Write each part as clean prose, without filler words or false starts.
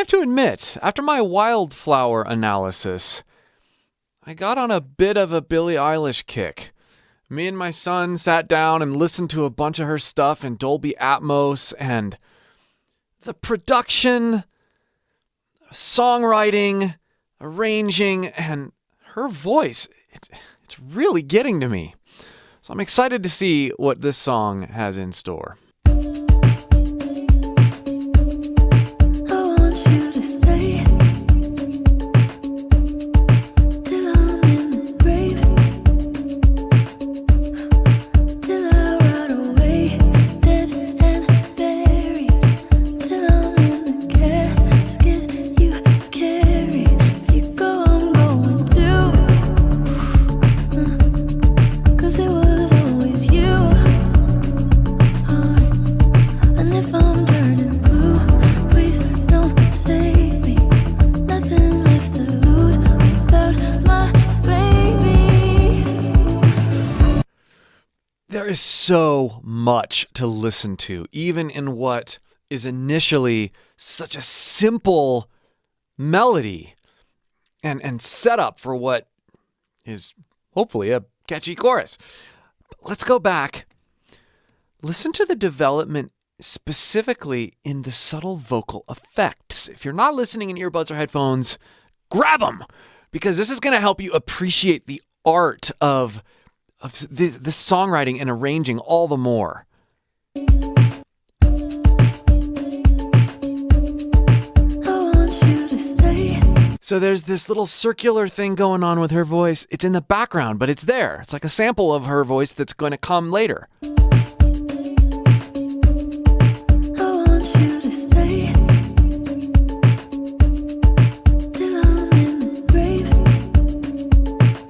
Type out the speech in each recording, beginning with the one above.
have to admit, after my wildflower analysis, I got on a bit of a Billie Eilish kick. Me and my son sat down and listened to a bunch of her stuff in Dolby Atmos, and the production, songwriting, arranging, and her voice, it's really getting to me. So I'm excited to see what this song has in store. There is so much to listen to, even in what is initially such a simple melody and setup for what is hopefully a catchy chorus. Let's go back. Listen to the development specifically in the subtle vocal effects. If you're not listening in earbuds or headphones, grab them, because this is going to help you appreciate the art of this songwriting and arranging all the more. So there's this little circular thing going on with her voice. It's in the background, but it's there. It's like a sample of her voice that's going to come later.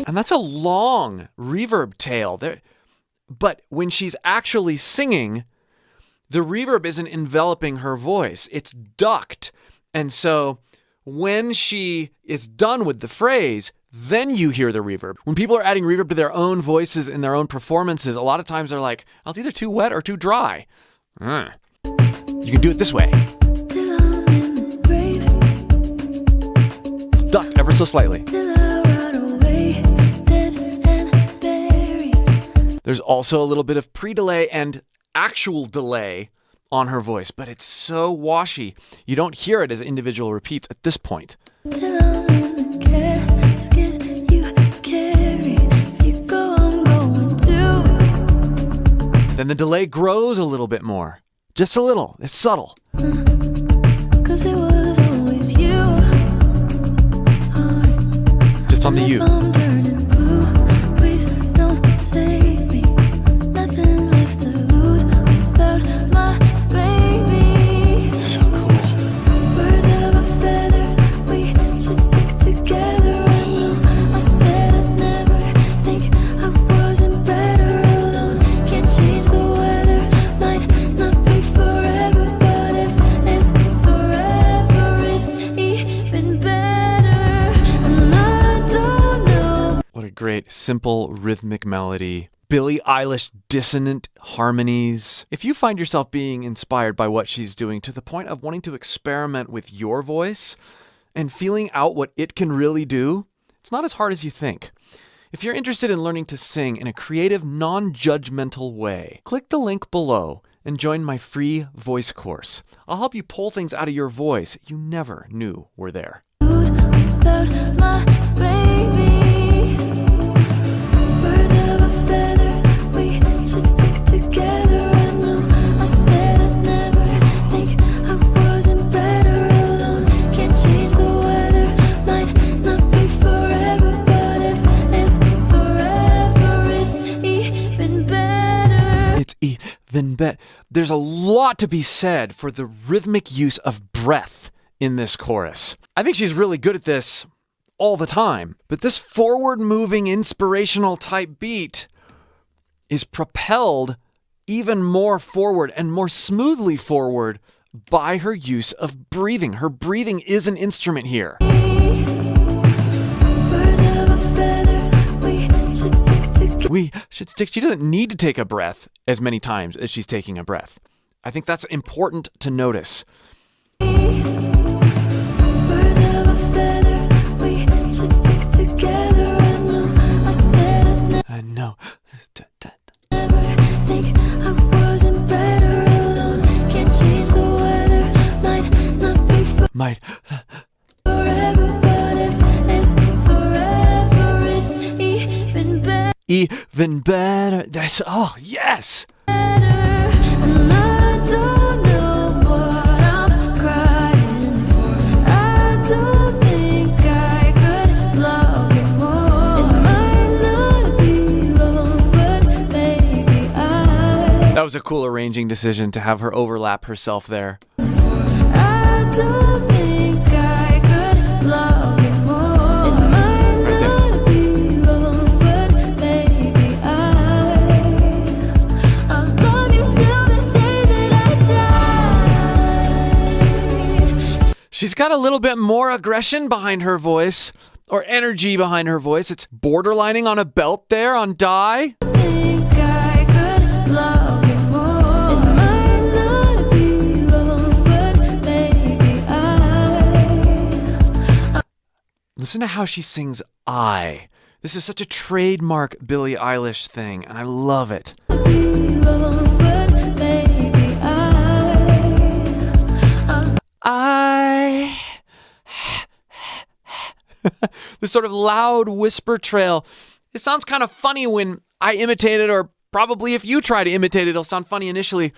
And that's a long reverb tail there. But when she's actually singing, the reverb isn't enveloping her voice. It's ducked. And so when she is done with the phrase, then you hear the reverb. When people are adding reverb to their own voices in their own performances, a lot of times they're like, oh, it's either too wet or too dry. You can do it this way. It's ducked ever so slightly. There's also a little bit of pre-delay and actual delay on her voice, but it's so washy, you don't hear it as individual repeats at this point. Then the delay grows a little bit more. Just a little. It's subtle. 'Cause it was always you. Just on the U. Great, simple, rhythmic melody. Billie Eilish dissonant harmonies. If you find yourself being inspired by what she's doing to the point of wanting to experiment with your voice and feeling out what it can really do, it's not as hard as you think. If you're interested in learning to sing in a creative, non-judgmental way, click the link below and join my free voice course. I'll help you pull things out of your voice you never knew were there. There's a lot to be said for the rhythmic use of breath in this chorus. I think she's really good at this all the time, but this forward-moving, inspirational type beat is propelled even more forward and more smoothly forward by her use of breathing. Her breathing is an instrument here. We should stick. She doesn't need to take a breath as many times as she's taking a breath. I think that's important to notice. might. Forever, but if it's forever, it's even better. Even better. That's, oh, yes. And I don't know what I'm crying for. I don't think I could love you more. It might not be long, but maybe That was a cool arranging decision to have her overlap herself there. I don't think I could love you more. It might Right there. not be long, but maybe I'll love you till the day that I die. She's got a little bit more aggression behind her voice, or energy behind her voice. It's borderlining on a belt there on Die. Think I could love you more. It might not be long, but maybe Listen to how she sings I. This is such a trademark Billie Eilish thing, and I love it. I'll be long, but maybe I. This sort of loud whisper trail. It sounds kind of funny when I imitate it, or probably if you try to imitate it, it'll sound funny initially.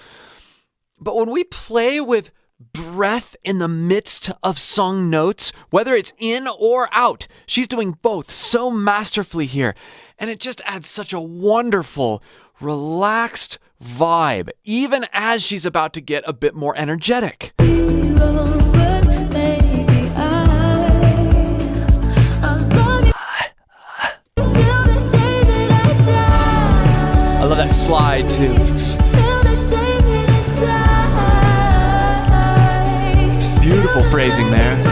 But when we play with breath in the midst of sung notes, whether it's in or out, she's doing both so masterfully here. And it just adds such a wonderful, relaxed vibe, even as she's about to get a bit more energetic. long, but maybe I'll love you till the day that I die. I love that slide too. Till the day that I die. Beautiful phrasing there. Till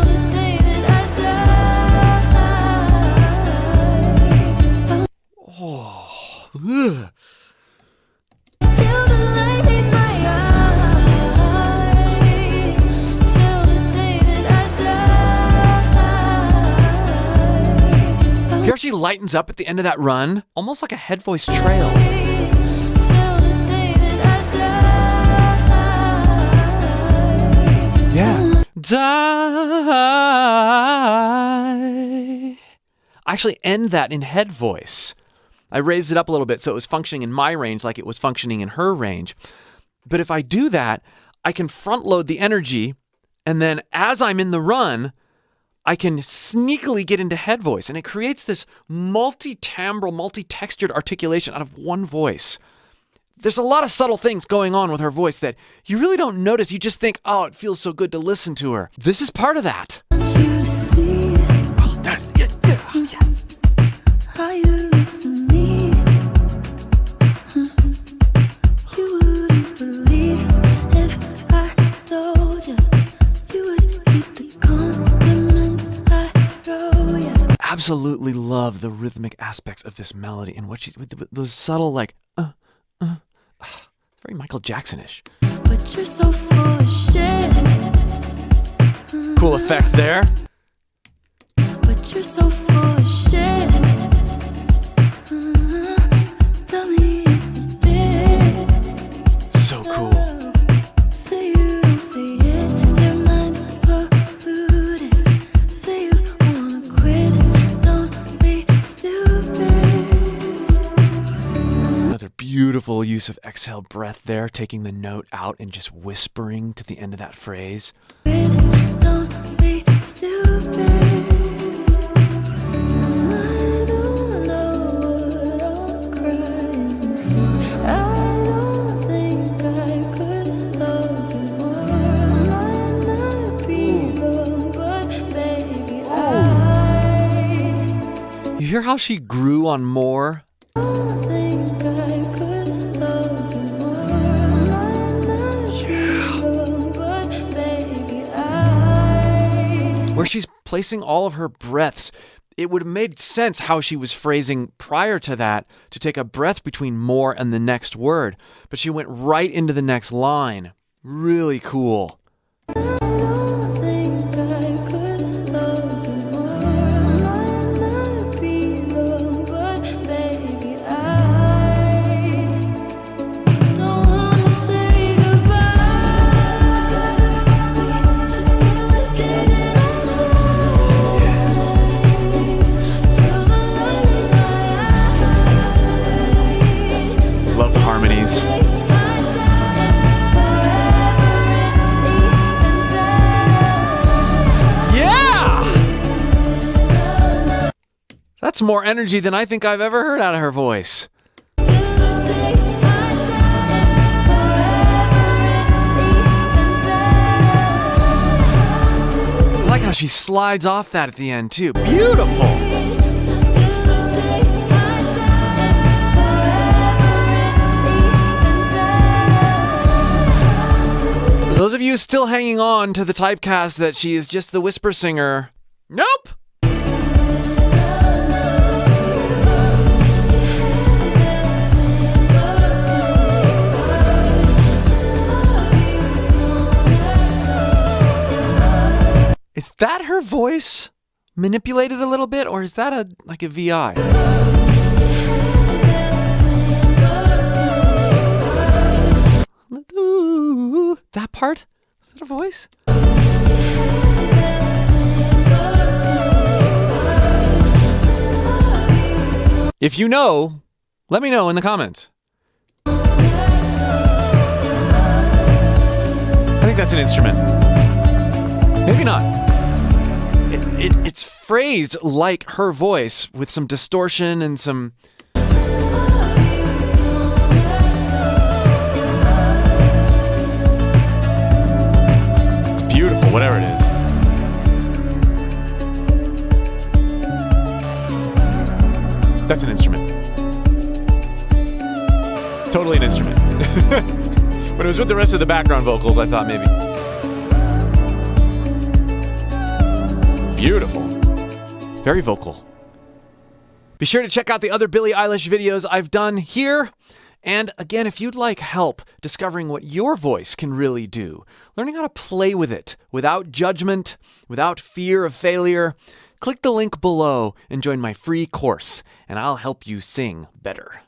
the day that I die. Ugh. Till the light leaves my eyes. Till the day that I die. Here she lightens up at the end of that run, almost like a head voice trail. Till the day that I die. Yeah. Die. I actually end that in head voice. I raised it up a little bit so it was functioning in my range like it was functioning in her range. But if I do that, I can front load the energy, and then as I'm in the run, I can sneakily get into head voice, and it creates this multi-timbral, multi-textured articulation out of one voice. There's a lot of subtle things going on with her voice that you really don't notice. You just think, oh, it feels so good to listen to her. This is part of that. Want you to see Oh, that's yeah. how you look to me. You wouldn't believe if I told you. You would keep the compliments I throw you. Absolutely love the rhythmic aspects of this melody and what she's with those subtle it's very Michael Jackson-ish. But you're so full of shit. Cool effect there. But you're so full of shit. Tell me it's a bit. So cool. Say you don't say it, your mind's polluted. Say you wanna quit, don't be stupid. Another beautiful use of exhale breath there, taking the note out and just whispering to the end of that phrase. Don't be stupid. And I don't know what I'm crying for. I don't think I could love you more. Might not be long, but baby, I You hear how she grew on more? don't think I could love you more. Might not be long, but baby, Where she's placing all of her breaths. It would have made sense how she was phrasing prior to that to take a breath between more and the next word. But she went right into the next line. Really cool. I don't think I could love you more. Might not be long, but baby, I don't wanna say goodbye. That's more energy than I think I've ever heard out of her voice. I like how she slides off that at the end too. Beautiful. For those of you still hanging on to the typecast that she is just the whisper singer, nope. Is that her voice manipulated a little bit, or is that a VI? That part? Is that her voice? If you know, let me know in the comments. I think that's an instrument. Maybe not. It's phrased like her voice with some distortion and some... It's beautiful, whatever it is. That's an instrument. Totally an instrument. When it was with the rest of the background vocals, I thought maybe. Beautiful. Very vocal. Be sure to check out the other Billie Eilish videos I've done here. And again, if you'd like help discovering what your voice can really do, learning how to play with it without judgment, without fear of failure, click the link below and join my free course, and I'll help you sing better.